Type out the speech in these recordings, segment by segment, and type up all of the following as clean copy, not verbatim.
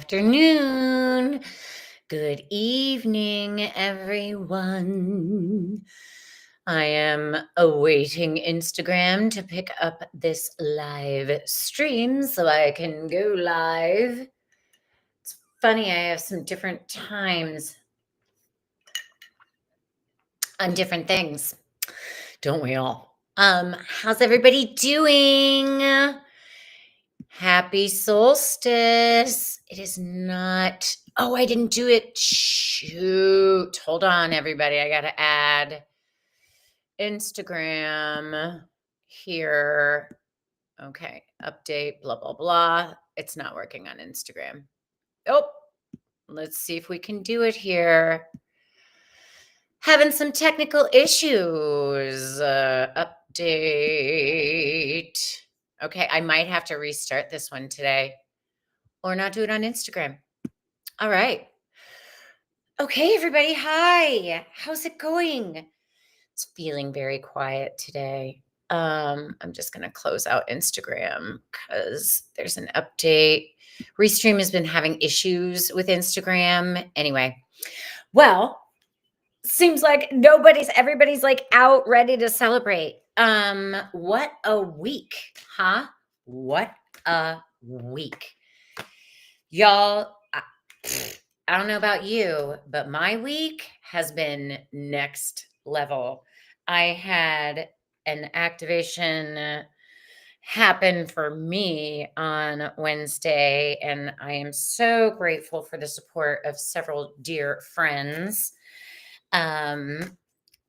afternoon. Good evening, everyone. I am awaiting Instagram to pick up this live stream so I can go live. It's funny, I have some different times on different things. Don't we all? How's everybody doing? Happy solstice. It is not. Oh, I didn't do it. Shoot. Hold on, everybody. I got to add Instagram here. Okay. Update, blah, blah, blah. It's not working on Instagram. Oh, let's see if we can do it here. Having some technical issues. Update. Okay, I might have to restart this one today or not do it on Instagram. All right. Okay, everybody. Hi. How's it going? It's feeling very quiet today. I'm just going to close out Instagram because there's an update. Restream has been having issues with Instagram. Anyway, well, seems like everybody's like out ready to celebrate. What a week, huh? What a week. Y'all, I don't know about you, but my week has been next level. I had an activation happen for me on Wednesday, and I am so grateful for the support of several dear friends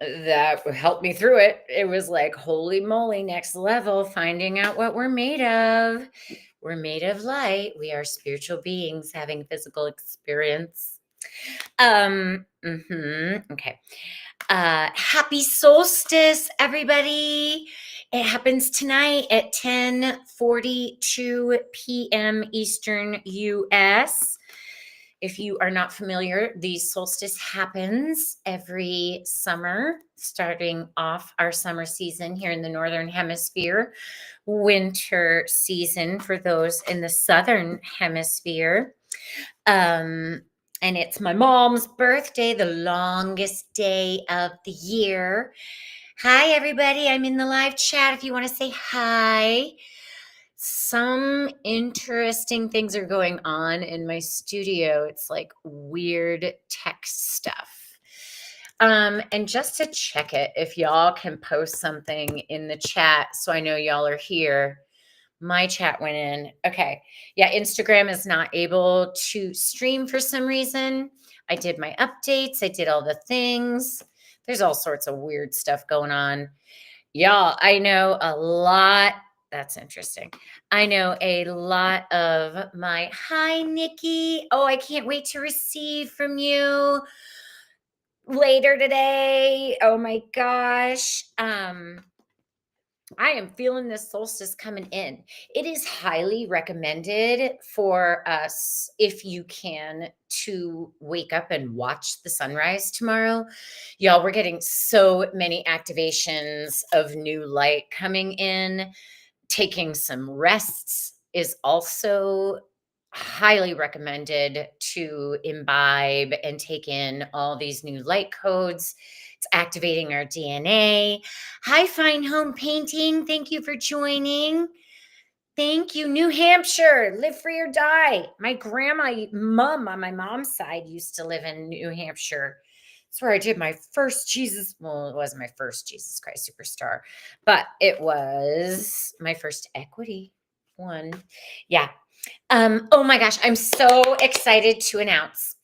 that helped me through it. It was like, holy moly, next level, finding out what we're made of. We're made of light. We are spiritual beings having physical experience. Okay. Happy solstice, everybody. It happens tonight at 10:42 p.m. Eastern US. If you are not familiar, the solstice happens every summer, starting off our summer season here in the Northern Hemisphere, winter season for those in the Southern Hemisphere. And it's my mom's birthday, the longest day of the year. Hi, everybody. I'm in the live chat if you want to say hi. Some interesting things are going on in my studio. It's like weird text stuff. And just to check it, if y'all can post something in the chat so I know y'all are here. My chat went in. Okay. Yeah, Instagram is not able to stream for some reason. I did my updates. I did all the things. There's all sorts of weird stuff going on. Y'all, I know a lot. That's interesting. I know a lot of my, hi, Nikki. Oh, I can't wait to receive from you later today. Oh my gosh. I am feeling this solstice coming in. It is highly recommended for us, if you can, to wake up and watch the sunrise tomorrow. Y'all, we're getting so many activations of new light coming in. Taking some rests is also highly recommended to imbibe and take in all these new light codes. It's activating our DNA. Hi, Fine Home Painting. Thank you for joining. Thank you. New Hampshire, live free or die. My mom on my mom's side used to live in New Hampshire. That's where I did my first Jesus. Well, it wasn't my first Jesus Christ Superstar, but it was my first equity one. Yeah. Oh my gosh, I'm so excited to announce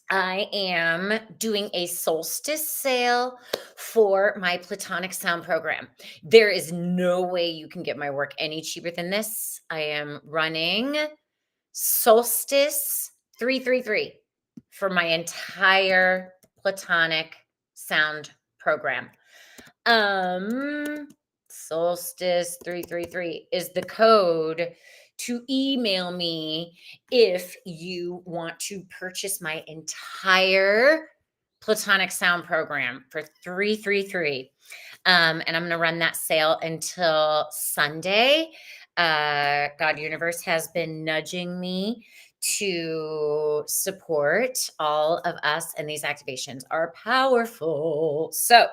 I am doing a solstice sale for my Platonic Sound program. There is no way you can get my work any cheaper than this. I am running Solstice 333 for my entire Platonic Sound program. Solstice 333 is the code to email me if you want to purchase my entire Platonic Sound program for 333. And I'm going to run that sale until Sunday. God Universe has been nudging me to support all of us, and these activations are powerful. So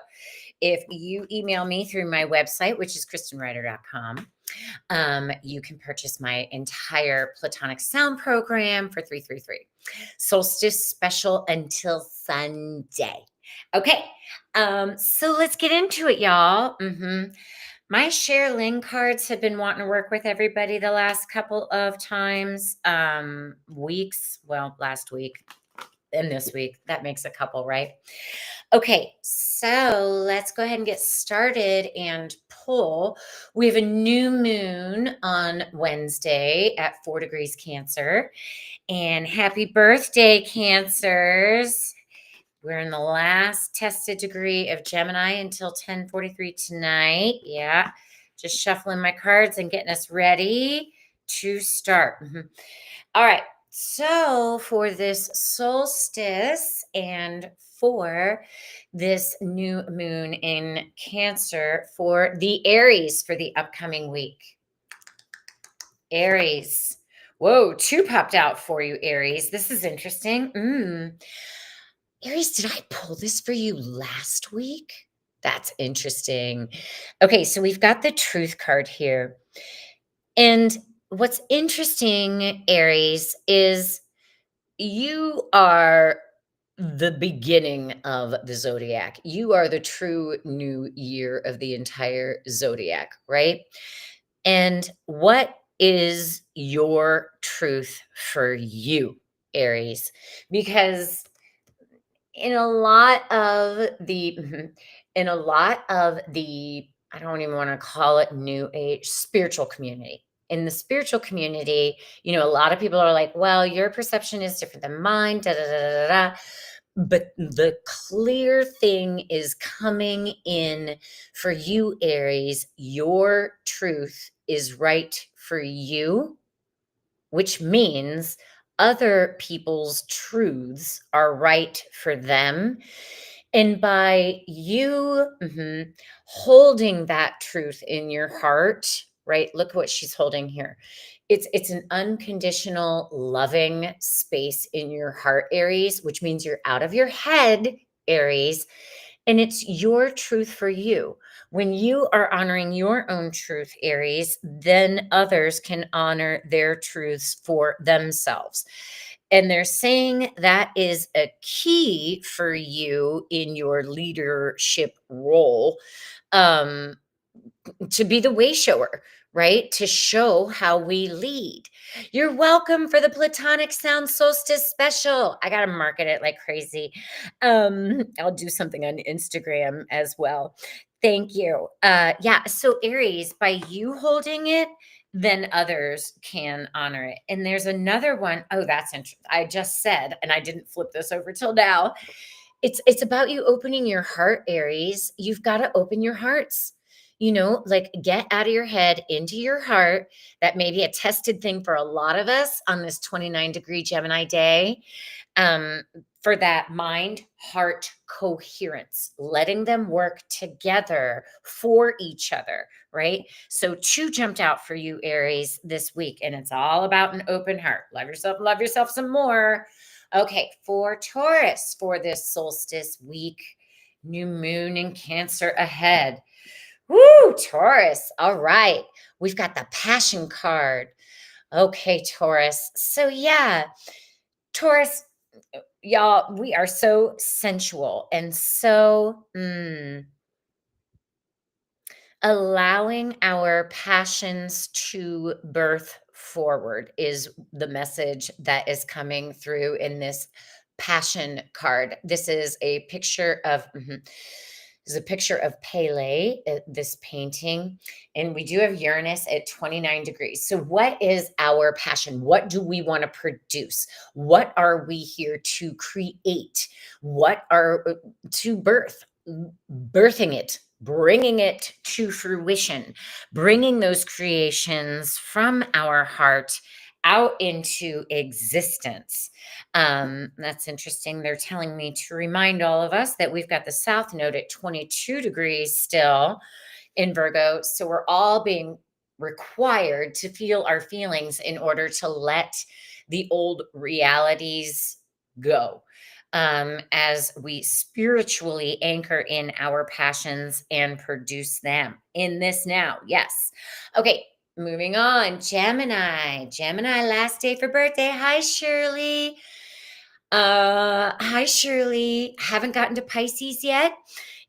if you email me through my website, which is kristenryder.com, you can purchase my entire Platonic Sound program for 333. Solstice special until Sunday. Okay, so let's get into it, y'all. My Share Link cards have been wanting to work with everybody the last couple of times, weeks. Well, last week and this week. That makes a couple, right? Okay, so let's go ahead and get started and pull. We have a new moon on Wednesday at 4 degrees Cancer. And happy birthday, Cancers. We're in the last tested degree of Gemini until 10:43 tonight. Yeah, just shuffling my cards and getting us ready to start. All right. So for this solstice and for this new moon in Cancer for the Aries for the upcoming week. Aries. Whoa, two popped out for you, Aries. This is interesting. Aries, did I pull this for you last week? That's interesting. Okay, so we've got the Truth card here. And what's interesting, Aries, is you are the beginning of the zodiac. You are the true new year of the entire zodiac, right? And what is your truth for you, Aries? Because in a lot of the in a lot of the I don't even want to call it new age spiritual community. In the spiritual community, a lot of people are like, well, your perception is different than mine, da da da da da. But the clear thing is coming in for you, Aries. Your truth is right for you, which means other people's truths are right for them. And by you holding that truth in your heart, right? Look what she's holding here. It's an unconditional, loving space in your heart, Aries, which means you're out of your head, Aries, and it's your truth for you. When you are honoring your own truth, Aries, then others can honor their truths for themselves. And they're saying that is a key for you in your leadership role, um, to be the way shower, right? To show how we lead. You're welcome for the Platonic Sound Solstice special. I got to market it like crazy. I'll do something on Instagram as well. Thank you. Yeah. So, Aries, by you holding it, then others can honor it. And there's another one. Oh, that's interesting. I just said, and I didn't flip this over till now. It's about you opening your heart, Aries. You've got to open your hearts. Like get out of your head into your heart. That may be a tested thing for a lot of us on this 29-degree Gemini day. For that mind heart coherence, letting them work together for each other, right? So, two jumped out for you, Aries, this week, and it's all about an open heart. Love yourself some more. Okay, for Taurus, for this solstice week, new moon in Cancer ahead. Woo, Taurus. All right. We've got the Passion card. Okay, Taurus. So, yeah, Taurus, y'all, we are so sensual and so allowing our passions to birth forward is the message that is coming through in this Passion card. This is a picture of Pele, this painting, and we do have Uranus at 29 degrees. So what is our passion? What do we want to produce? What are we here to create? What are to birth? Birthing it, bringing it to fruition, bringing those creations from our heart out into existence. That's interesting. They're telling me to remind all of us that we've got the South Node at 22 degrees still in Virgo. So we're all being required to feel our feelings in order to let the old realities go, as we spiritually anchor in our passions and produce them in this now. Yes. Okay. Moving on. Gemini, last day for birthday. Hi, Shirley. Hi, Shirley. Haven't gotten to Pisces yet.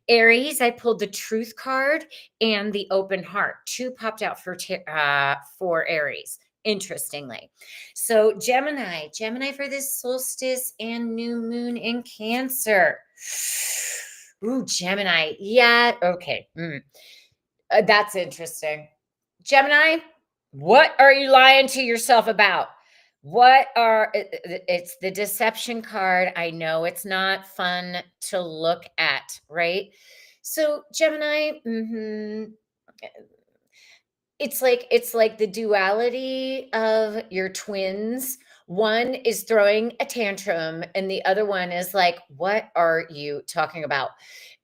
Aries, I pulled the Truth card and the Open Heart. Two popped out for Aries, interestingly. So Gemini for this solstice and new moon in Cancer. Ooh, Gemini. Yeah, okay. That's interesting. Gemini, what are you lying to yourself about? It's the deception card. I know it's not fun to look at, right? So Gemini, it's like the duality of your twins. One is throwing a tantrum and the other one is like, what are you talking about?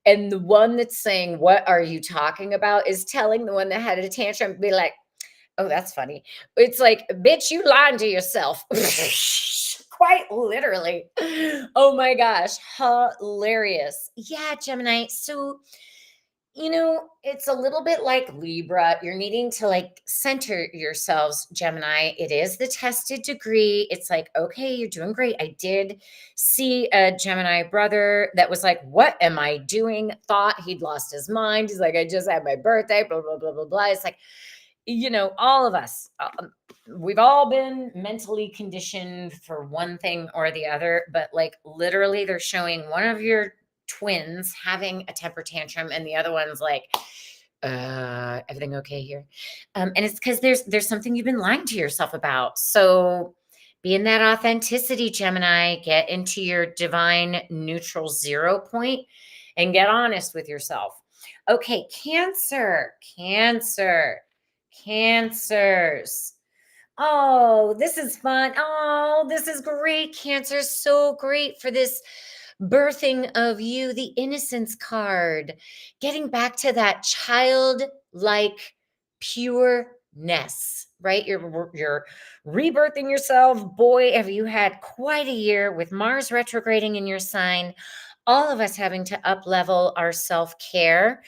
And the one that's saying, what are you talking about, is telling the one that had a tantrum, be like, oh, that's funny. It's like, bitch, you lying to yourself. Quite literally. Oh my gosh. Hilarious. Yeah, Gemini. So, it's a little bit like Libra. You're needing to like center yourselves, Gemini. It is the tested degree. It's like, okay, you're doing great. I did see a Gemini brother that was like, what am I doing? Thought he'd lost his mind. He's like, I just had my birthday, blah, blah, blah, blah, blah. It's like, all of us, we've all been mentally conditioned for one thing or the other, but like literally they're showing one of your twins having a temper tantrum and the other one's like, everything okay here? And it's because there's something you've been lying to yourself about. So be in that authenticity, Gemini. Get into your divine neutral 0 point and get honest with yourself. Okay, Cancers. Oh, this is fun. Oh, this is great. Cancer, so great for this birthing of you, the innocence card. Getting back to that childlike pureness, right? You're rebirthing yourself. Boy, have you had quite a year with Mars retrograding in your sign. All of us having to up level our self-care,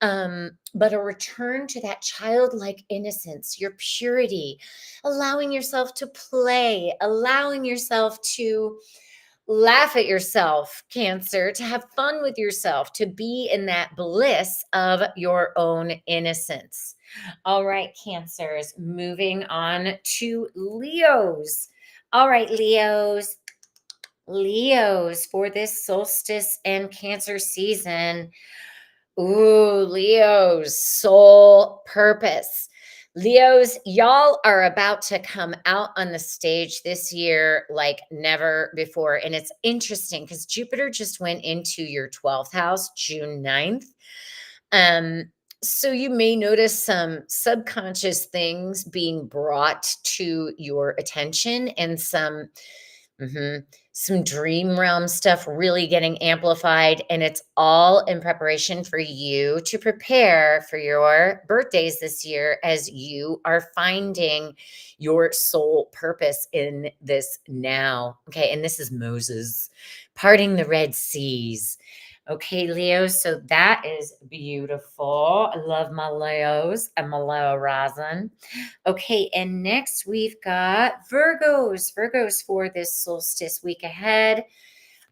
but a return to that childlike innocence, your purity, allowing yourself to play, allowing yourself to laugh at yourself, Cancer, to have fun with yourself, to be in that bliss of your own innocence. All right, Cancers, moving on to Leos. All right, Leos, for this solstice and Cancer season. Ooh, Leos, soul purpose. Leos, y'all are about to come out on the stage this year like never before. And it's interesting because Jupiter just went into your 12th house, June 9th. So you may notice some subconscious things being brought to your attention and some dream realm stuff really getting amplified. And it's all in preparation for you to prepare for your birthdays this year as you are finding your soul purpose in this now. Okay. And this is Moses parting the Red Seas. Okay, Leo. So that is beautiful. I love my Leos and my Leo rising. Okay, and next we've got Virgos. Virgos for this solstice week ahead.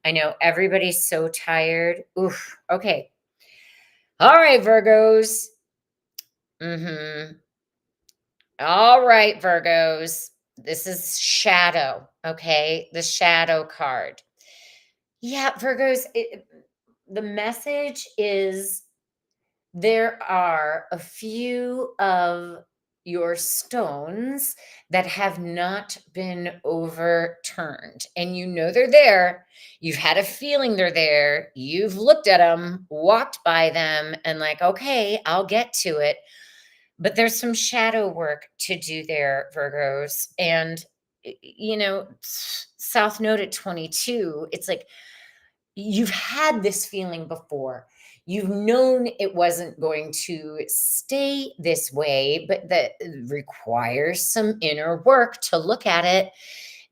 I know everybody's so tired. Oof. Okay. All right, Virgos. All right, Virgos. This is shadow. Okay, the shadow card. Yeah, Virgos. The message is there are a few of your stones that have not been overturned, and they're there. You've had a feeling they're there. You've looked at them, walked by them, and like, okay, I'll get to it. But there's some shadow work to do there, Virgos. And, South Node at 22, it's like, you've had this feeling before. You've known it wasn't going to stay this way, but that requires some inner work to look at it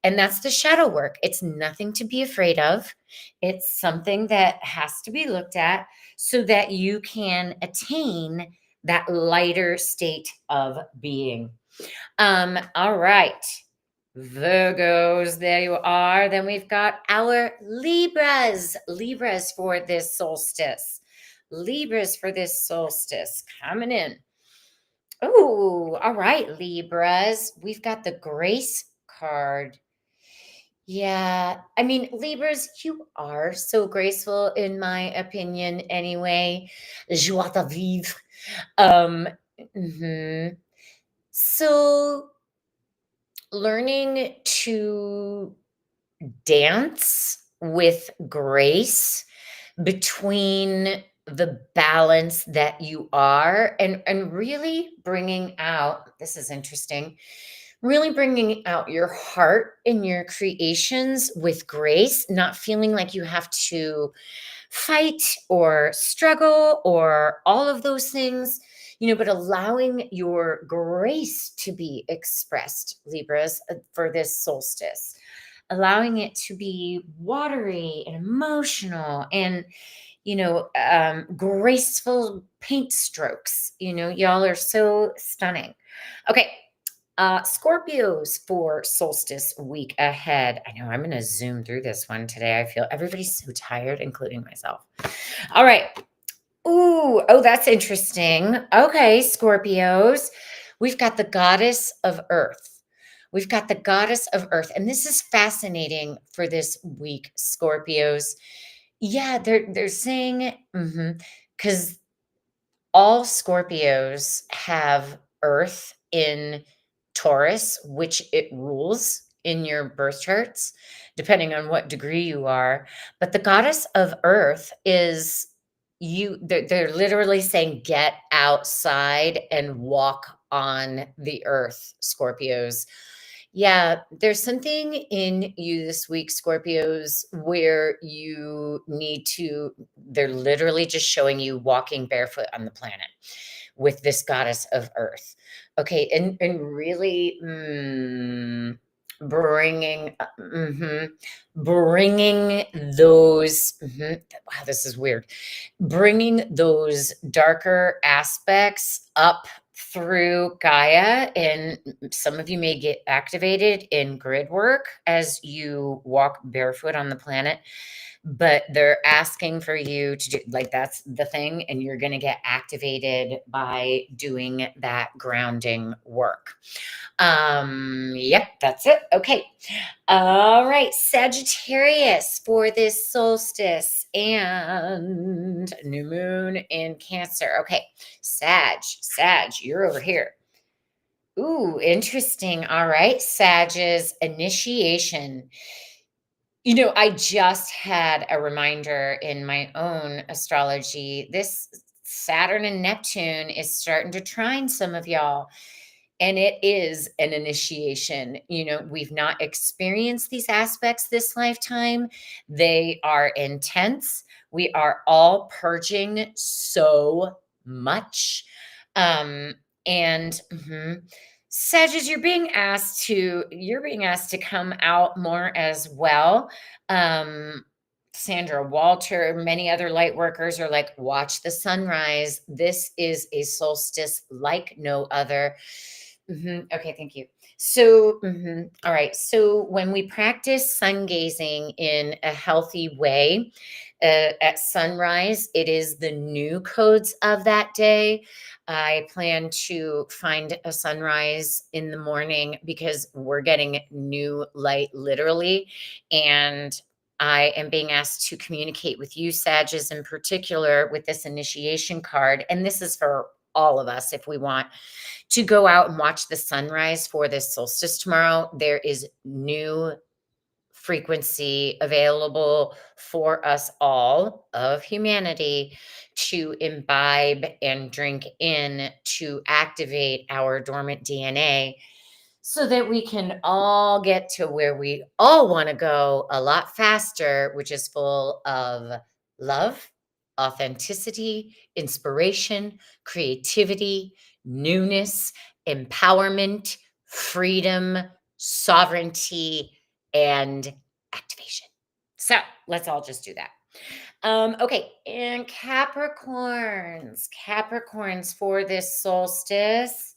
And that's the shadow work. It's nothing to be afraid of. It's something that has to be looked at so that you can attain that lighter state of being. All right. Virgos, there you are. Then we've got our Libras. Libras for this solstice. Libras for this solstice coming in. Oh, all right, Libras. We've got the Grace card. Yeah, I mean, Libras, you are so graceful, in my opinion, anyway. Joie de vivre. Um, mhm. So, learning to dance with grace between the balance that you are and really bringing out, this is interesting, really bringing out your heart in your creations with grace, not feeling like you have to fight or struggle or all of those things, but allowing your grace to be expressed, Libras, for this solstice, allowing it to be watery and emotional and graceful paint strokes. Y'all are so stunning. Okay. Scorpios for solstice week ahead. I know I'm going to zoom through this one today. I feel everybody's so tired, including myself. All right. Ooh, oh, that's interesting. Okay, Scorpios. We've got the goddess of earth. We've got the goddess of earth. And this is fascinating for this week, Scorpios. Yeah, they're saying, because all Scorpios have earth in Taurus, which it rules in your birth charts, depending on what degree you are. But the goddess of earth is they're literally saying, get outside and walk on the earth, Scorpios. Yeah, there's something in you this week, Scorpios, where you need to, they're literally just showing you walking barefoot on the planet with this goddess of earth. Okay, and really bringing, bringing those, wow, this is weird, bringing those darker aspects up through Gaia, and some of you may get activated in grid work as you walk barefoot on the planet, but they're asking for you to do, like, that's the thing, and you're going to get activated by doing that grounding work. Yep, that's it. Okay. All right, Sagittarius for this solstice and new moon in Cancer. Okay, Sag, you're over here. Ooh, interesting. All right, Sag's initiation. I just had a reminder in my own astrology. This Saturn and Neptune is starting to trine some of y'all. And it is an initiation. We've not experienced these aspects this lifetime. They are intense. We are all purging so much. And Sagittarius, you're being asked to come out more as well. Sandra Walter, many other light workers are like, watch the sunrise. This is a solstice like no other. Okay, thank you. So, all right. So, when we practice sun gazing in a healthy way at sunrise, it is the new codes of that day. I plan to find a sunrise in the morning because we're getting new light literally. And I am being asked to communicate with you, Sages, in particular, with this initiation card. And this is for all of us if we want to go out and watch the sunrise for this solstice tomorrow. There is new frequency available for us all of humanity to imbibe and drink in to activate our dormant DNA so that we can all get to where we all want to go a lot faster, which is full of love, authenticity, inspiration, creativity, newness, empowerment, freedom, sovereignty, and activation. So let's all just do that. Okay, and Capricorns for this solstice.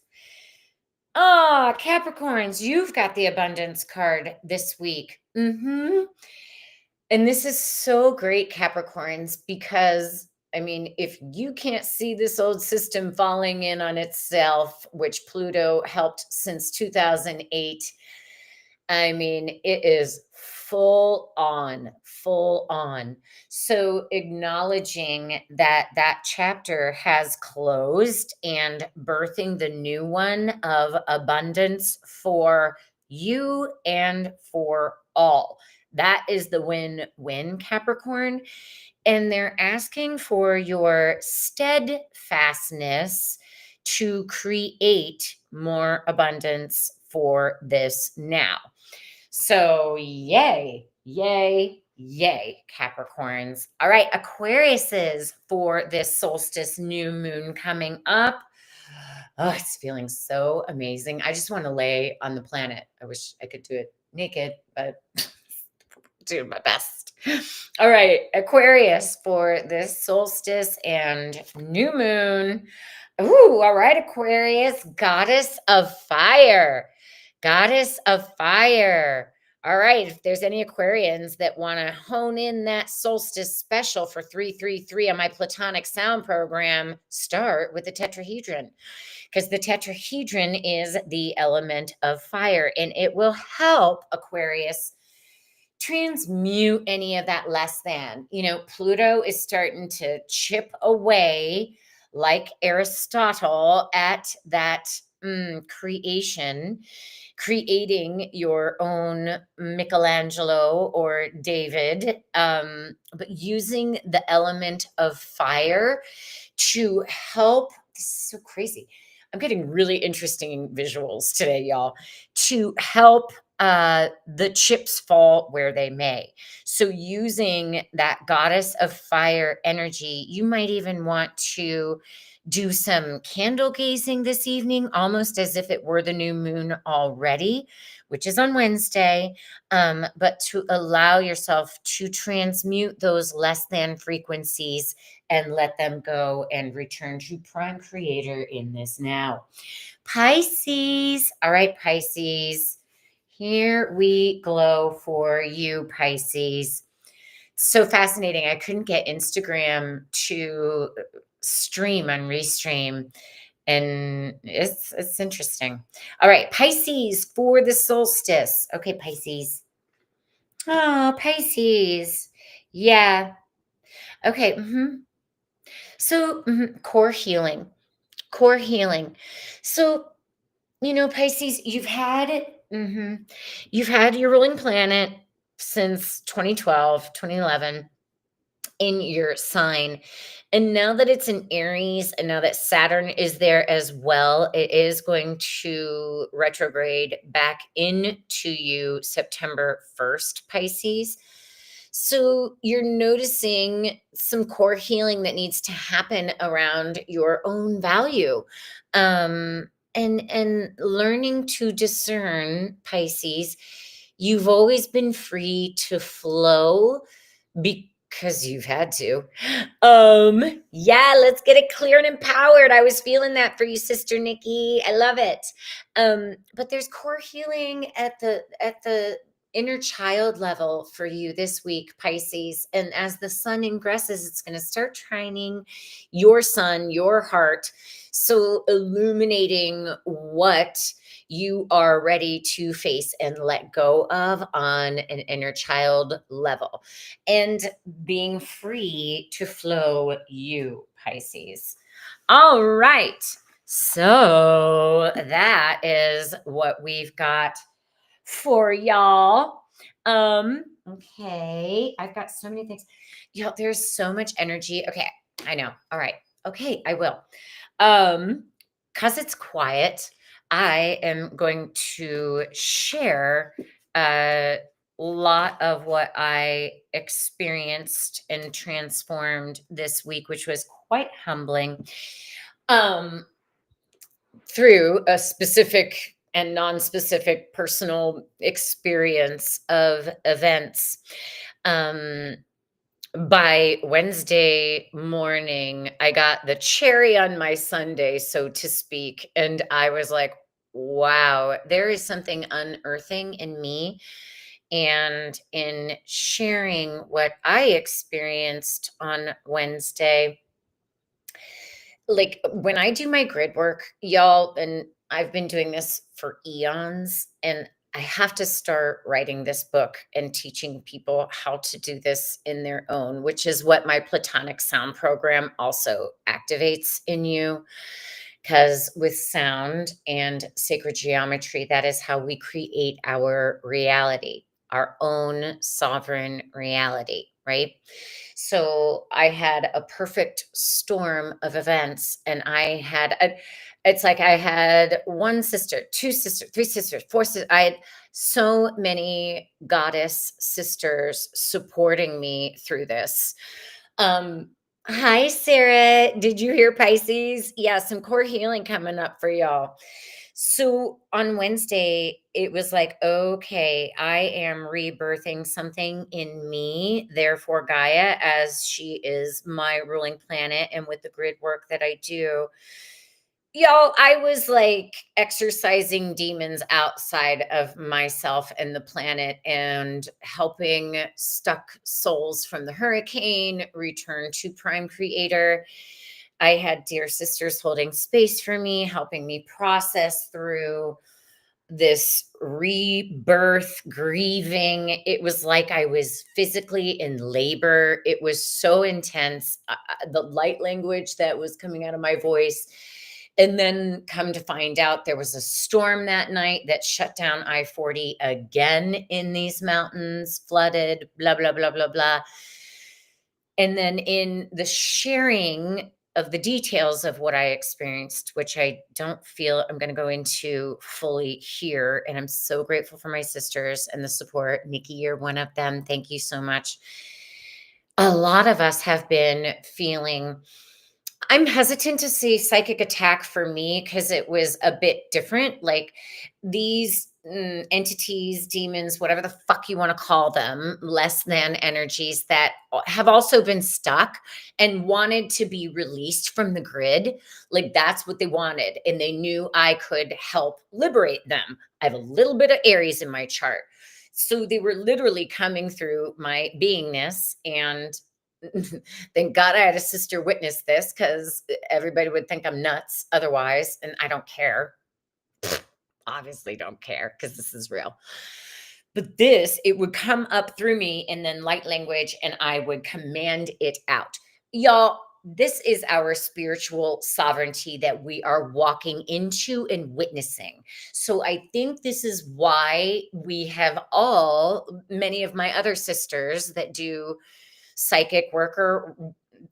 Capricorns, you've got the abundance card this week. And this is so great, Capricorns, because I mean, if you can't see this old system falling in on itself, which Pluto helped since 2008, I mean, it is full on, full on. So acknowledging that that chapter has closed and birthing the new one of abundance for you and for all. That is the win-win, Capricorn. And they're asking for your steadfastness to create more abundance for this now. So, yay, yay, yay, Capricorns. All right, Aquariuses for this solstice new moon coming up. Oh, it's feeling so amazing. I just want to lay on the planet. I wish I could do it naked, but doing my best. All right, Aquarius for this solstice and new moon. Ooh, all right, Aquarius, goddess of fire. Goddess of fire. All right, if there's any Aquarians that want to hone in that solstice special for 333 on my Platonic Sound program, start with the tetrahedron, because the tetrahedron is the element of fire, and it will help Aquarius transmute any of that less than. Pluto is starting to chip away like Aristotle at that creating your own Michelangelo or David, but using the element of fire to help. This is so crazy. I'm getting really interesting visuals today, y'all, to help the chips fall where they may. So using that goddess of fire energy, you might even want to do some candle gazing this evening, almost as if it were the new moon already, which is on Wednesday, but to allow yourself to transmute those less than frequencies and let them go and return to prime creator in this now. Pisces. All right, Pisces. Here we glow for you, Pisces. So fascinating. I couldn't get Instagram to stream on Restream, and it's interesting. All right, Pisces for the solstice. Okay, Pisces. Oh, Pisces. Yeah. Okay. So core healing. Core healing. So Pisces, you've had your ruling planet since 2012, 2011 in your sign. And now that it's in Aries and now that Saturn is there as well, it is going to retrograde back into you September 1st, Pisces. So you're noticing some core healing that needs to happen around your own value. And learning to discern, Pisces, you've always been free to flow because you've had to. Yeah, let's get it clear and empowered. I was feeling that for you, Sister Nikki. I love it. But there's core healing at the inner child level for you this week, Pisces. And as the sun ingresses, it's going to start trining your sun, your heart. So illuminating what you are ready to face and let go of on an inner child level, and being free to flow you, Pisces. All right. So that is what we've got for y'all. Okay. I've got so many things. There's so much energy. Okay. I know. All right. Okay. I will. Because it's quiet, I am going to share a lot of what I experienced and transformed this week, which was quite humbling, through a specific and non-specific personal experience of events. Um, by Wednesday morning, I got the cherry on my sundae, so to speak, and I was like, wow, there is something unearthing in me. And in sharing what I experienced on Wednesday, like when I do my grid work, y'all, and I've been doing this for eons, and I have to start writing this book and teaching people how to do this in their own, which is what my Platonic Sound program also activates in you. Because with sound and sacred geometry, that is how we create our reality, our own sovereign reality, right? So I had a perfect storm of events, and it's like I had one sister, two sisters, three sisters, four sisters. I had so many goddess sisters supporting me through this. Um, Hi, Sarah. Did you hear Pisces? Yeah, some core healing coming up for y'all. So on Wednesday, it was like, okay, I am rebirthing something in me. Therefore, Gaia, as she is my ruling planet, and with the grid work that I do, y'all, I was like exercising demons outside of myself and the planet and helping stuck souls from the hurricane return to Prime Creator. I had dear sisters holding space for me, helping me process through this rebirth, grieving. It was like I was physically in labor. It was so intense. The light language that was coming out of my voice. And then come to find out there was a storm that night that shut down I-40 again in these mountains, flooded, blah, blah, blah, blah, blah. And then in the sharing of the details of what I experienced, which I don't feel I'm going to go into fully here. And I'm so grateful for my sisters and the support. Nikki, you're one of them. Thank you so much. A lot of us have been feeling, I'm hesitant to say psychic attack for me because it was a bit different. Like these entities, demons, whatever the fuck you want to call them, less than energies that have also been stuck and wanted to be released from the grid. Like that's what they wanted. And they knew I could help liberate them. I have a little bit of Aries in my chart. So they were literally coming through my beingness, and thank God I had a sister witness this because everybody would think I'm nuts otherwise, and I don't care. Obviously don't care because this is real. But this, it would come up through me and then light language, and I would command it out. Y'all, this is our spiritual sovereignty that we are walking into and witnessing. So I think this is why we have many of my other sisters that do psychic work or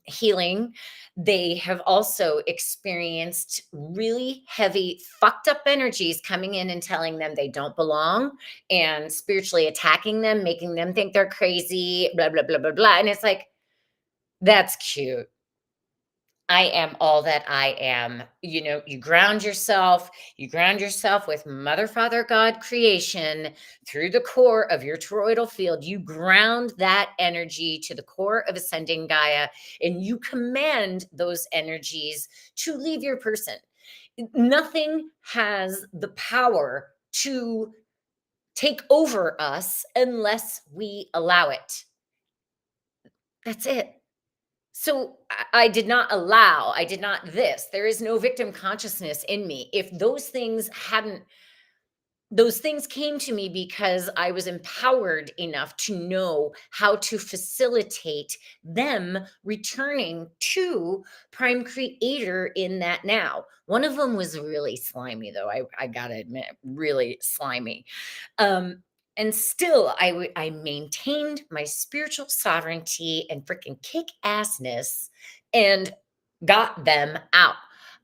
healing, they have also experienced really heavy, fucked up energies coming in and telling them they don't belong and spiritually attacking them, making them think they're crazy, blah, blah, blah, blah, blah. And it's like, that's cute. I am all that I am. You know, you ground yourself with Mother, Father, God creation through the core of your toroidal field. You ground that energy to the core of ascending Gaia, and you command those energies to leave your person. Nothing has the power to take over us unless we allow it. That's it. So I did not allow, I did not this. There is no victim consciousness in me. If those things came to me because I was empowered enough to know how to facilitate them returning to Prime Creator in that now. One of them was really slimy, though. I gotta admit, really slimy. Um, and still, I maintained my spiritual sovereignty and freaking kick assness and got them out.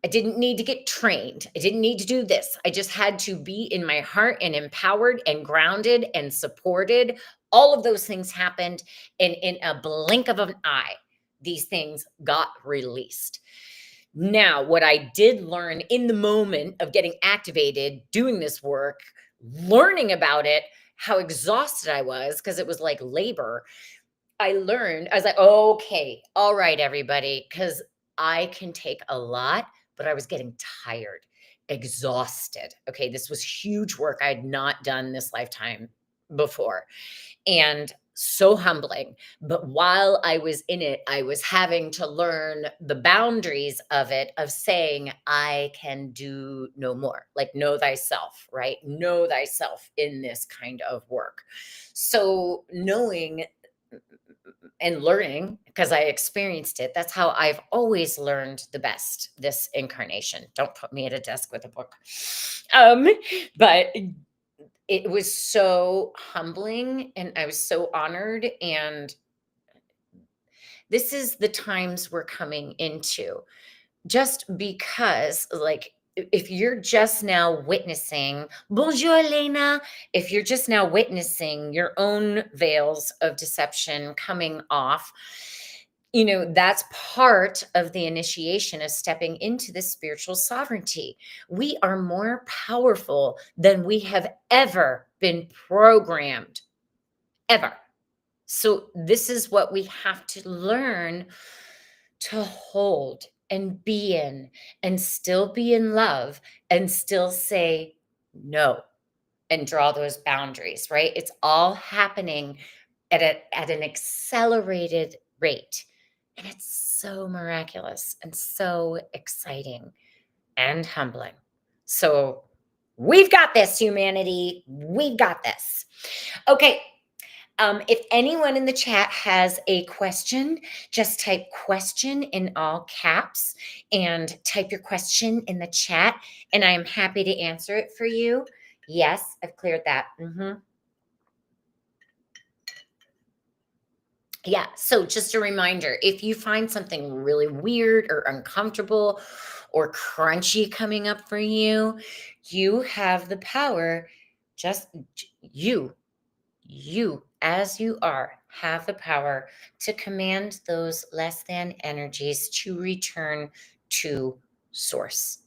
I didn't need to get trained. I didn't need to do this. I just had to be in my heart and empowered and grounded and supported. All of those things happened. And in a blink of an eye, these things got released. Now, what I did learn in the moment of getting activated, doing this work, learning about it, how exhausted I was because it was like labor. I was like, okay, all right, everybody, because I can take a lot, but I was getting tired, exhausted. Okay, this was huge work I had not done this lifetime before, and so humbling. But while I was in it, I was having to learn the boundaries of it, of saying, I can do no more, like know thyself, right? Know thyself in this kind of work. So knowing and learning, because I experienced it, that's how I've always learned the best this incarnation. Don't put me at a desk with a book. Um, but it was so humbling and I was so honored. And this is the times we're coming into. Just because, like, if you're just now witnessing, bonjour, Elena, if you're just now witnessing your own veils of deception coming off, that's part of the initiation of stepping into the spiritual sovereignty. We are more powerful than we have ever been programmed, ever. So, this is what we have to learn to hold and be in and still be in love and still say no and draw those boundaries, right? It's all happening at an accelerated rate. And it's so miraculous and so exciting and humbling. So we've got this, humanity. We've got this. Okay. If anyone in the chat has a question, just type question in all caps and type your question in the chat, and I am happy to answer it for you. Yes, I've cleared that. Yeah, so just a reminder, if you find something really weird or uncomfortable or crunchy coming up for you, you have the power, just you as you are have the power to command those less than energies to return to source.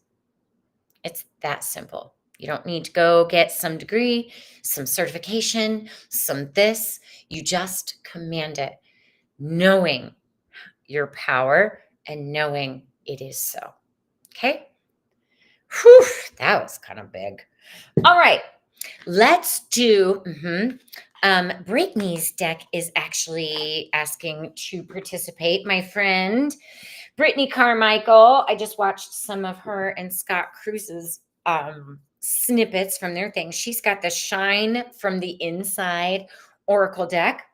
It's that simple. You don't need to go get some degree, some certification, some this. You just command it, knowing your power and knowing it is so. Okay? Whew, that was kind of big. All right. Let's do. Brittany's deck is actually asking to participate. My friend Brittany Carmichael. I just watched some of her and Scott Cruz's snippets from their thing. She's got the Shine from the Inside Oracle deck.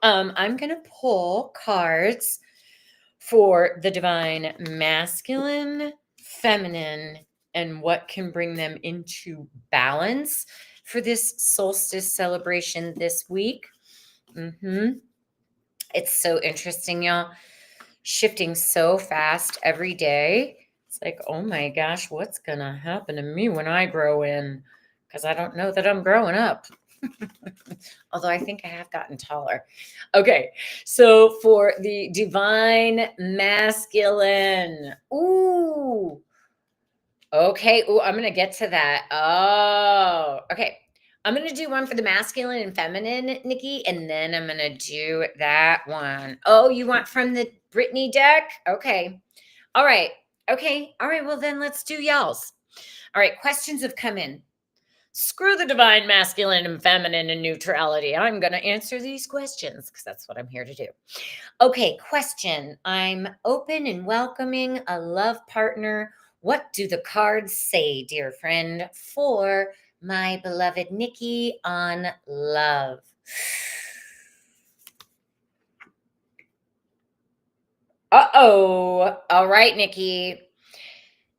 I'm gonna pull cards for the divine masculine, feminine, and what can bring them into balance for this solstice celebration this week. It's so interesting, y'all. Shifting so fast every day. It's like, oh my gosh, what's going to happen to me when I grow in? Because I don't know that I'm growing up. Although I think I have gotten taller. Okay, so for the divine masculine. Ooh. Okay. Ooh, I'm going to get to that. Oh, okay. I'm going to do one for the masculine and feminine, Nikki, and then I'm going to do that one. Oh, you want from the Brittany deck? Okay. All right. Okay. All right. Well, then let's do y'all's. All right. Questions have come in. Screw the divine masculine and feminine and neutrality. I'm going to answer these questions because that's what I'm here to do. Okay, question. I'm open and welcoming a love partner. What do the cards say, dear friend, for my beloved Nikki on love? Uh-oh. All right, Nikki.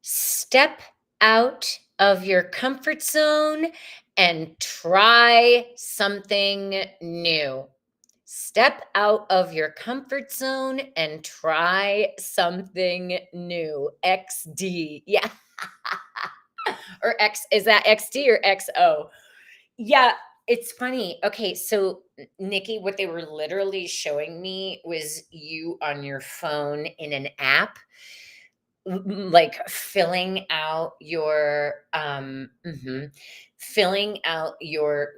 Step out of your comfort zone and try something new. Step out of your comfort zone and try something new. XD. Yeah. Or X, is that XD or XO? Yeah, it's funny. Okay, so Nikki, what they were literally showing me was you on your phone in an app. like filling out your filling out your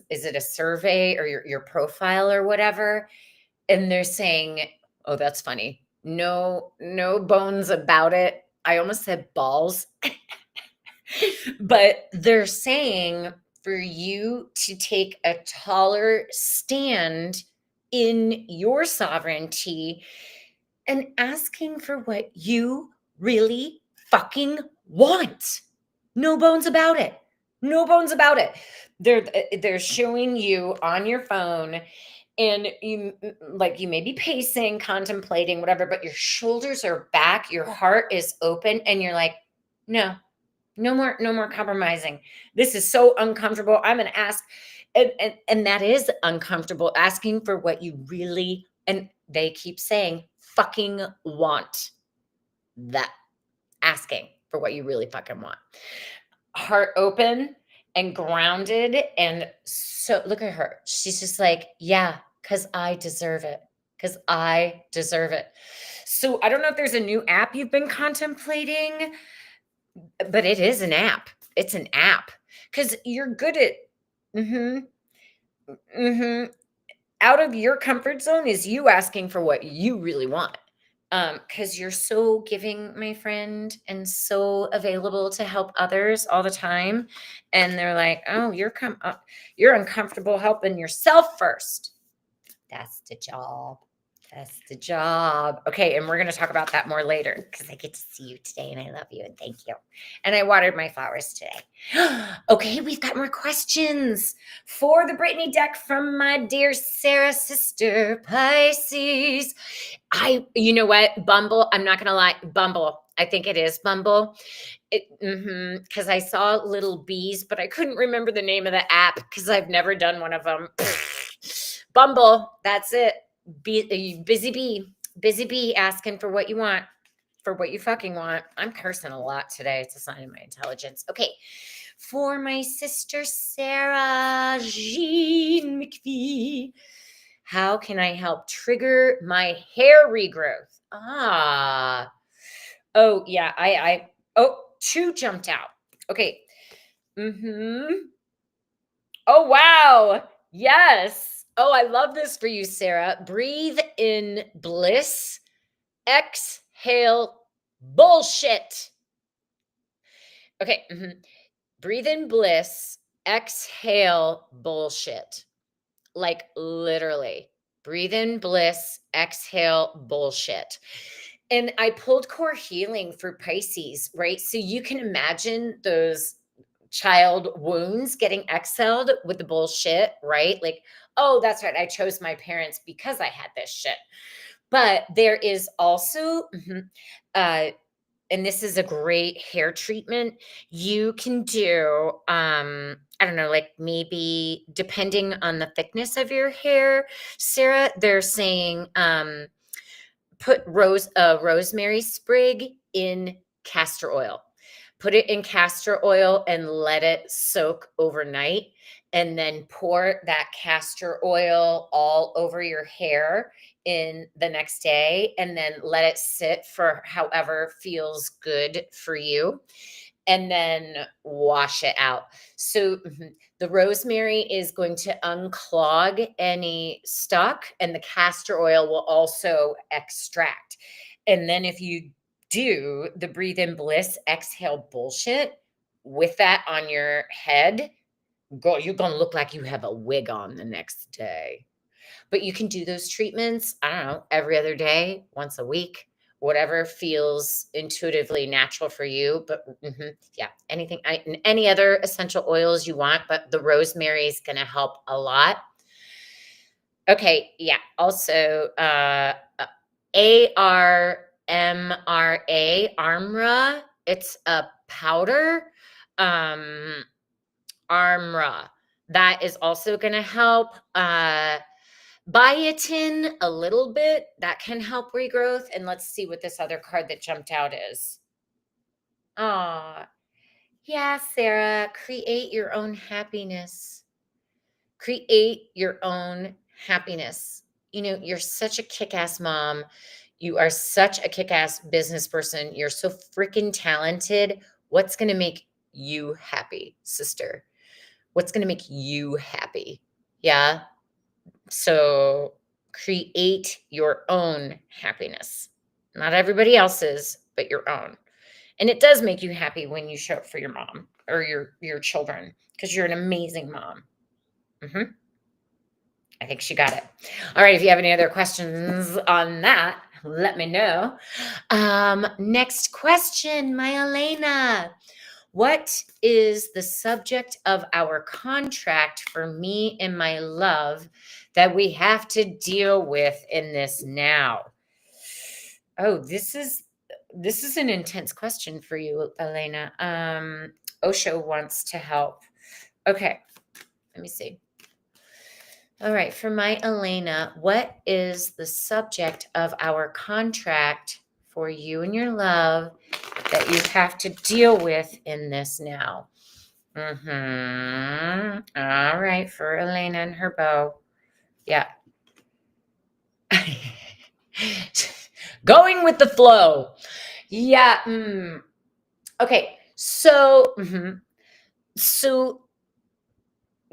is it a survey or your profile or whatever, and they're saying, oh, that's funny, no bones about it. I almost said balls. But they're saying for you to take a taller stand in your sovereignty and asking for what you really fucking want. No bones about it. No bones about it. They're showing you on your phone, and you may be pacing, contemplating, whatever, but your shoulders are back, your heart is open, and you're like, no, no more compromising. This is so uncomfortable. I'm gonna ask. And that is uncomfortable, asking for what you really, and they keep saying, fucking want. That asking for what you really fucking want. Heart open and grounded. And so look at her. She's just like, yeah, because I deserve it. Because I deserve it. So I don't know if there's a new app you've been contemplating, but it is an app. It's an app because you're good at. Mm-hmm, mm-hmm. Out of your comfort zone is you asking for what you really want. Because you're so giving, my friend, and so available to help others all the time. And they're like, oh, you're uncomfortable helping yourself first. That's the job. That's the job. Okay, and we're going to talk about that more later because I get to see you today and I love you and thank you. And I watered my flowers today. Okay, we've got more questions for the Brittany deck from my dear Sarah sister, Pisces. You know what, Bumble, I'm not going to lie, Bumble. I think it is Bumble. Because I saw little bees, but I couldn't remember the name of the app because I've never done one of them. Bumble, that's it. Busy bee asking for what you want, for what you fucking want. I'm cursing a lot today. It's a sign of my intelligence. Okay. For my sister, Sarah Jean McPhee, how can I help trigger my hair regrowth? Oh, yeah. Two jumped out. Okay. Oh, wow. Yes. Oh, I love this for you, Sarah. Breathe in bliss, exhale bullshit. Okay. Breathe in bliss, exhale bullshit. Like literally. Breathe in bliss, exhale bullshit. And I pulled core healing for Pisces, right? So you can imagine those child wounds getting exhaled with the bullshit, right? Like, oh, that's right. I chose my parents because I had this shit. But there is also, and this is a great hair treatment. You can do, I don't know, like maybe depending on the thickness of your hair, Sarah, they're saying, put rosemary sprig in castor oil. Put it in castor oil and let it soak overnight. And then pour that castor oil all over your hair in the next day. And then let it sit for however feels good for you. And then wash it out. So the rosemary is going to unclog any stuck, and the castor oil will also extract. And then if you do the breathe in bliss, exhale bullshit with that on your head, girl, you're going to look like you have a wig on the next day. But you can do those treatments, I don't know, every other day, once a week, whatever feels intuitively natural for you. But yeah, any other essential oils you want, but the rosemary is going to help a lot. Okay, yeah. Also, Armra. It's a powder. Armra. That is also going to help. Biotin a little bit. That can help regrowth. And let's see what this other card that jumped out is. Oh, yeah, Sarah. Create your own happiness. Create your own happiness. You know, you're such a kick-ass mom. You are such a kick-ass business person. You're so freaking talented. What's going to make you happy, sister? What's going to make you happy? Yeah. So create your own happiness, not everybody else's, but your own. And it does make you happy when you show up for your mom or your children because you're an amazing mom. Hmm. I think she got it. All right. If you have any other questions on that, let me know. Next question, my Elena. What is the subject of our contract for me and my love that we have to deal with in this now? Oh, this is an intense question for you, Elena. Osho wants to help. Okay, let me see. All right, for my Elena, what is the subject of our contract for you and your love that you have to deal with in this now? Mm-hmm. All right, for Elena and her beau. Yeah. Going with the flow. Yeah. Okay. So, so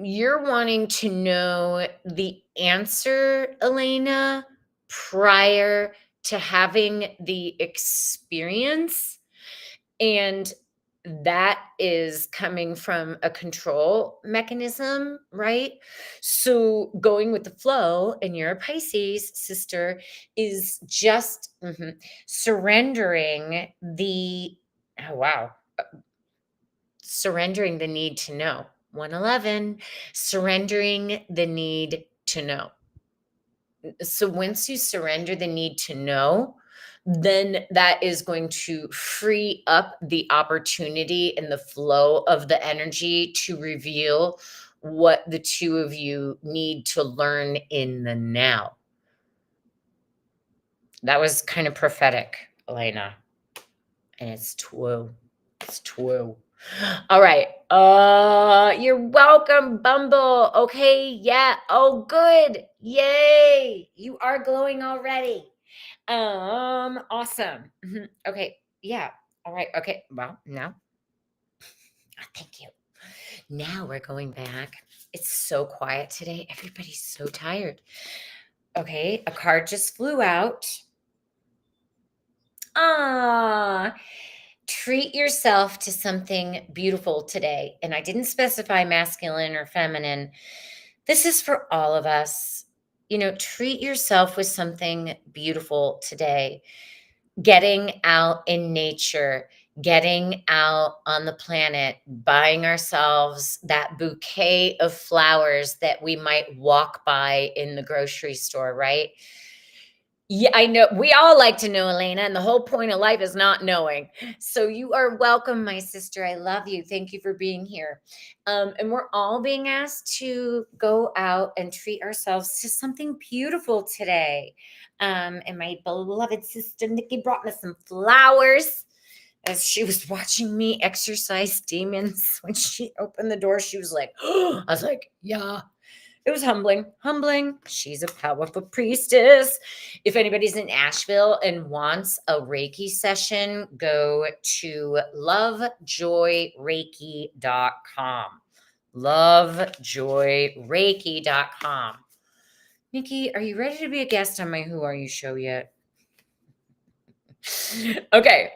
you're wanting to know the answer, Elena, prior to having the experience. And that is coming from a control mechanism, right? So going with the flow, and you're a Pisces, sister, is just surrendering the, oh, wow, surrendering the need to know. 111, surrendering the need to know. So once you surrender the need to know, then that is going to free up the opportunity and the flow of the energy to reveal what the two of you need to learn in the now. That was kind of prophetic, Elena. And it's true. It's true. All right. You're welcome, Bumble. Okay, yeah. Oh, good. Yay. You are glowing already. Awesome. Okay, yeah. All right. Okay. Well, now, thank you. Now we're going back. It's so quiet today. Everybody's so tired. Okay, a card just flew out. Ah, treat yourself to something beautiful today. And I didn't specify masculine or feminine. This is for all of us. Treat yourself with something beautiful today. Getting out in nature, getting out on the planet, buying ourselves that bouquet of flowers that we might walk by in the grocery store, right? Yeah, I know. We all like to know, Elena, and the whole point of life is not knowing. So you are welcome, my sister. I love you. Thank you for being here. And we're all being asked to go out and treat ourselves to something beautiful today. And my beloved sister Nikki brought me some flowers as she was watching me exercise demons. When she opened the door, she was like, I was like, yeah. It was humbling. She's a powerful priestess. If anybody's in Asheville and wants a Reiki session, go to lovejoyreiki.com. Lovejoyreiki.com. Nikki, are you ready to be a guest on my Who Are You show yet? Okay.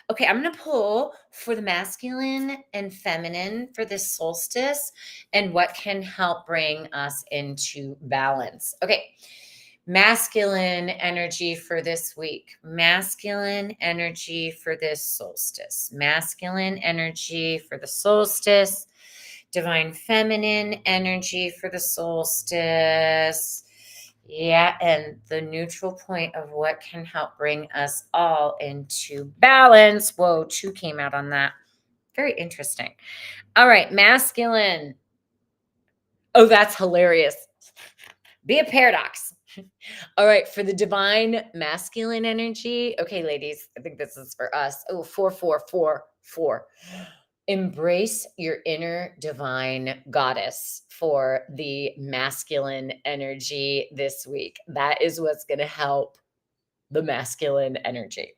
Okay, I'm going to pull for the masculine and feminine for this solstice and what can help bring us into balance. Okay. Masculine energy for this week. Masculine energy for this solstice. Masculine energy for the solstice. Divine feminine energy for the solstice. Yeah, and the neutral point of what can help bring us all into balance. Whoa, 2 came out on that. Very interesting. All right, masculine. Oh, that's hilarious. Be a paradox. All right, for the divine masculine energy. Okay, ladies, I think this is for us. Oh, 4, 4, 4, 4. Embrace your inner divine goddess for the masculine energy this week. That is what's going to help the masculine energy,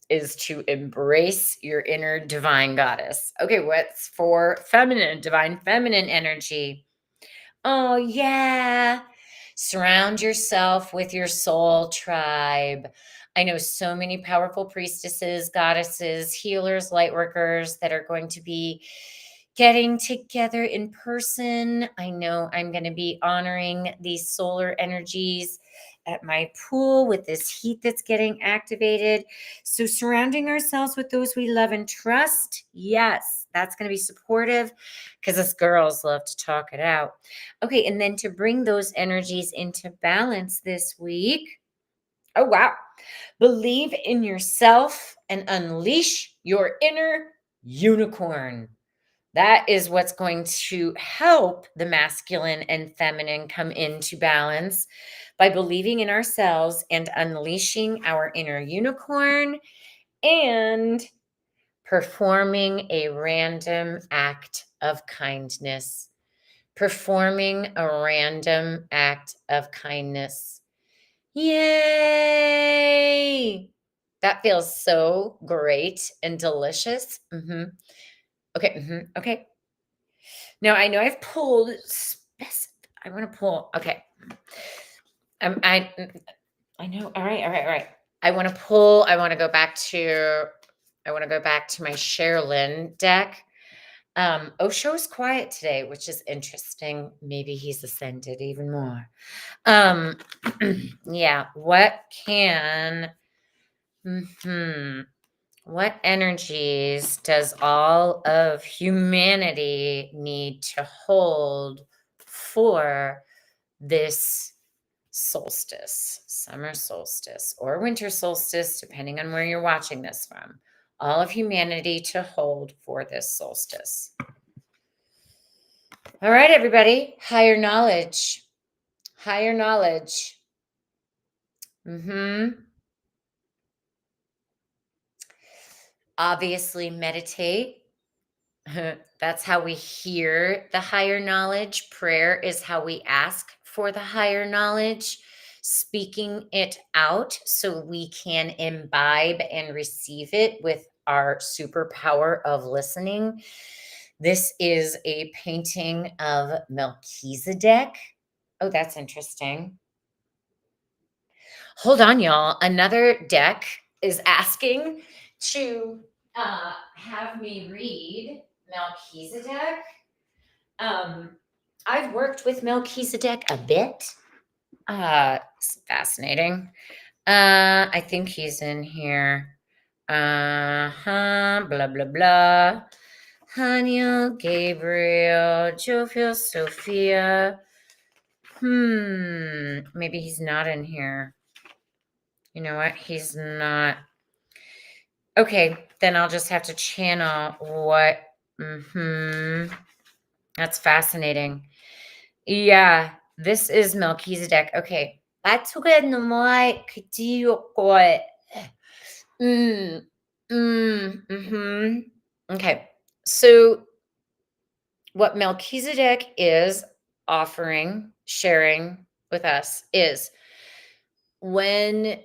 is to embrace your inner divine goddess. Okay, what's for feminine, divine feminine energy? Oh, yeah. Surround yourself with your soul tribe. I know so many powerful priestesses, goddesses, healers, light workers that are going to be getting together in person. I know I'm going to be honoring these solar energies at my pool with this heat that's getting activated. So, surrounding ourselves with those we love and trust, yes, that's going to be supportive because us girls love to talk it out. Okay, and then to bring those energies into balance this week, oh, wow. Believe in yourself and unleash your inner unicorn. That is what's going to help the masculine and feminine come into balance by believing in ourselves and unleashing our inner unicorn and performing a random act of kindness. Performing a random act of kindness. Yay! That feels so great and delicious. Okay. Okay. Now I know I've pulled. I want to pull. Okay. I know. All right. All right. All right. I want to pull. I want to go back to. I want to go back to my Sherilyn deck. Osho's quiet today, which is interesting. Maybe he's ascended even more. Yeah. What energies does all of humanity need to hold for this solstice, summer solstice, or winter solstice, depending on where you're watching this from? All of humanity to hold for this solstice. All right, everybody. Higher knowledge. Higher knowledge. Obviously, meditate. That's how we hear the higher knowledge. Prayer is how we ask for the higher knowledge, speaking it out so we can imbibe and receive it with our superpower of listening. This is a painting of Melchizedek. Oh, that's interesting. Hold on, y'all. Another deck is asking to have me read Melchizedek. I've worked with Melchizedek a bit. It's fascinating. I think he's in here. Blah, blah, blah. Haniel, Gabriel, Jophiel, Sophia. Maybe he's not in here. You know what? He's not. Okay, then I'll just have to channel what. That's fascinating. Yeah, this is Melchizedek. Okay. Okay. So what Melchizedek is offering, sharing with us is when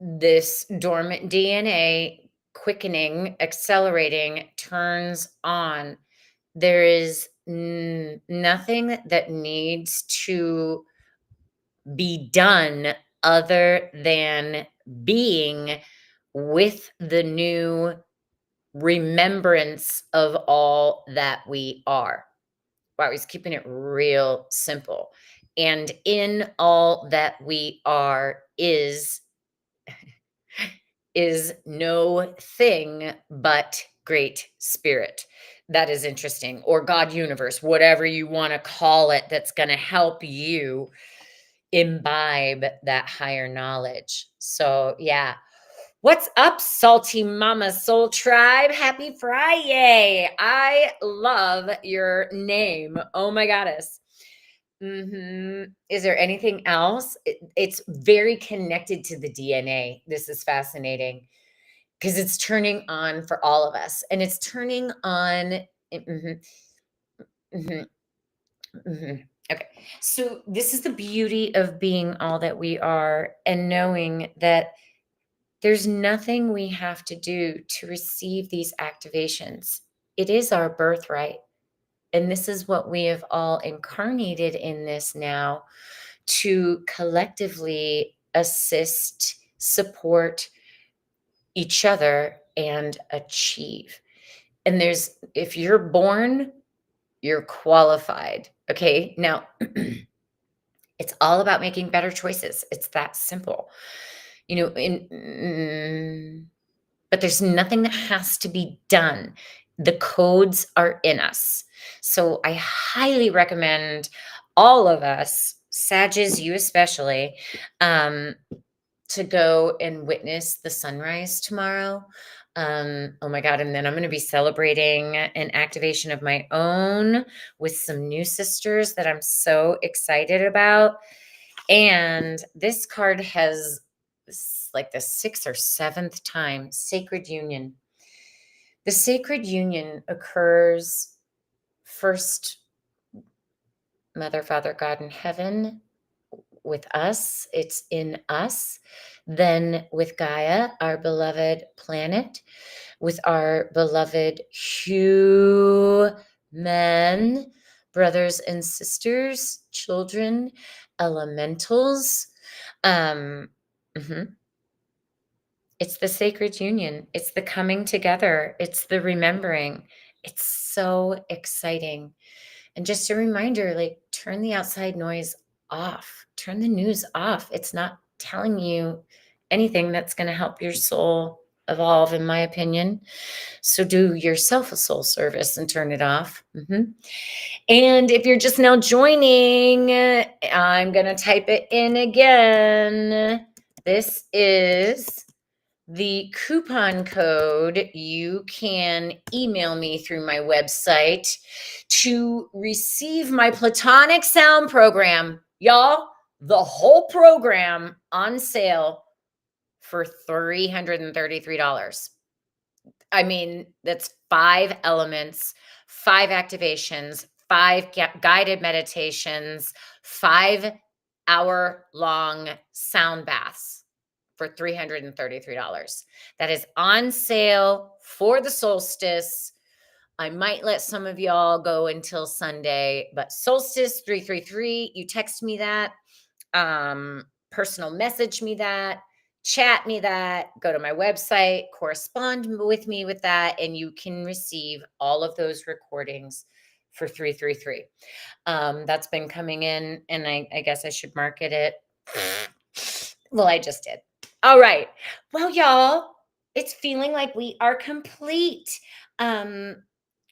this dormant DNA quickening, accelerating turns on, there is nothing that needs to be done other than being with the new remembrance of all that we are. Wow, he's keeping it real simple. And in all that we are is no thing but great spirit. That is interesting. Or God universe, whatever you want to call it, that's going to help you imbibe that higher knowledge. So, yeah. What's up, Salty Mama Soul Tribe? Happy Friday. I love your name. Oh my goddess. Is there anything else? It's very connected to the DNA. This is fascinating because it's turning on for all of us. And it's turning on Mhm, mhm, mhm. Okay. So this is the beauty of being all that we are and knowing that there's nothing we have to do to receive these activations. It is our birthright. And this is what we have all incarnated in this now to collectively assist, support each other, and achieve. And if you're born, you're qualified. Okay. Now, it's all about making better choices. It's that simple. But there's nothing that has to be done. The codes are in us. So I highly recommend all of us, Sages, you especially, um, to go and witness the sunrise tomorrow. Oh my God. And then I'm going to be celebrating an activation of my own with some new sisters that I'm so excited about. And this card has like the sixth or seventh time sacred union. The sacred union occurs first, Mother, Father, God in heaven with us, it's in us. Then with Gaia, our beloved planet, with our beloved human brothers and sisters, children, elementals. Um, mhm. It's the sacred union. It's the coming together. It's the remembering. It's so exciting. And just a reminder, like, turn the outside noise off. Turn the news off. It's not telling you anything that's going to help your soul evolve, in my opinion. So do yourself a soul service and turn it off. And if you're just now joining, I'm going to type it in again. This is the coupon code. You can email me through my website to receive my Platonic Sound program. Y'all, the whole program on sale for $333. I mean, that's 5 elements, 5 activations, 5 guided meditations, 5-hour-long sound baths for $333. That is on sale for the solstice. I might let some of y'all go until Sunday, but solstice 333, you text me that, personal message me that, chat me that, go to my website, correspond with me with that, and you can receive all of those recordings for 333. That's been coming in, and I guess I should market it. Well, I just did. All right. Well, y'all, it's feeling like we are complete.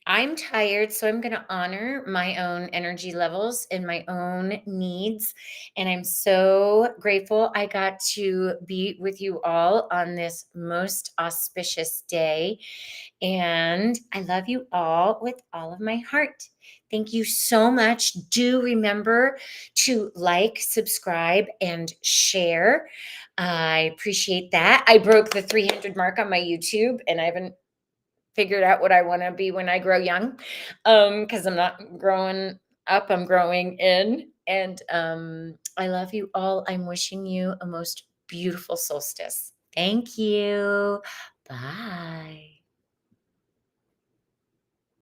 I'm tired, so I'm going to honor my own energy levels and my own needs. And I'm so grateful I got to be with you all on this most auspicious day. And I love you all with all of my heart. Thank you so much. Do remember to like, subscribe, and share. I appreciate that. I broke the 300 mark on my YouTube, and I haven't figured out what I want to be when I grow young, because I'm not growing up, I'm growing in. And I love you all. I'm wishing you a most beautiful solstice. Thank you. Bye.